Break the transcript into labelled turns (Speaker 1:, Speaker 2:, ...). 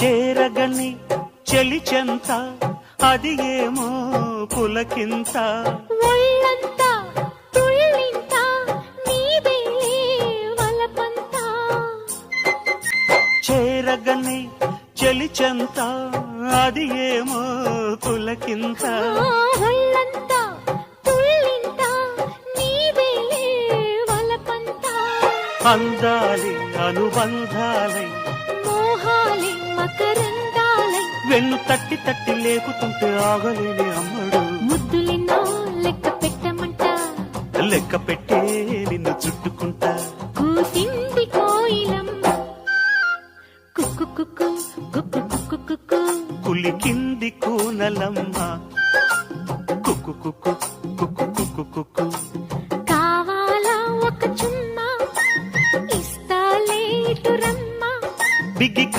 Speaker 1: చేరగని చెలి చెంత అది ఏమో పులకింత
Speaker 2: ఒళ్ళంతా తుళ్ళింత నీదేలే వలపంత
Speaker 1: చేరగని చెలి చెంత అది ఏమో పులకింత
Speaker 2: ఒళ్ళంతా తుళ్ళింత నీదేలే వలపంత
Speaker 1: అందాలి అనుబంధాలై
Speaker 2: మోహాలే మకరందాలై
Speaker 1: వెన్ను తట్టి తట్టి లేకుతుంటే ఆగలేని అమ్మడు
Speaker 2: ముద్దులిన్నో లెక్క పెట్టమంట
Speaker 1: లెక్క పెట్టే నిన్ను చుట్టుకుంటా
Speaker 2: కూసింది కోయిలమ్మ కుక్కు కుక్కు కుక్కు కుక్కు కుక్కు
Speaker 1: కులికింది కూనలమ్మ కుక్కు కుక్కు కుక్కు కుక్కు కుక్కు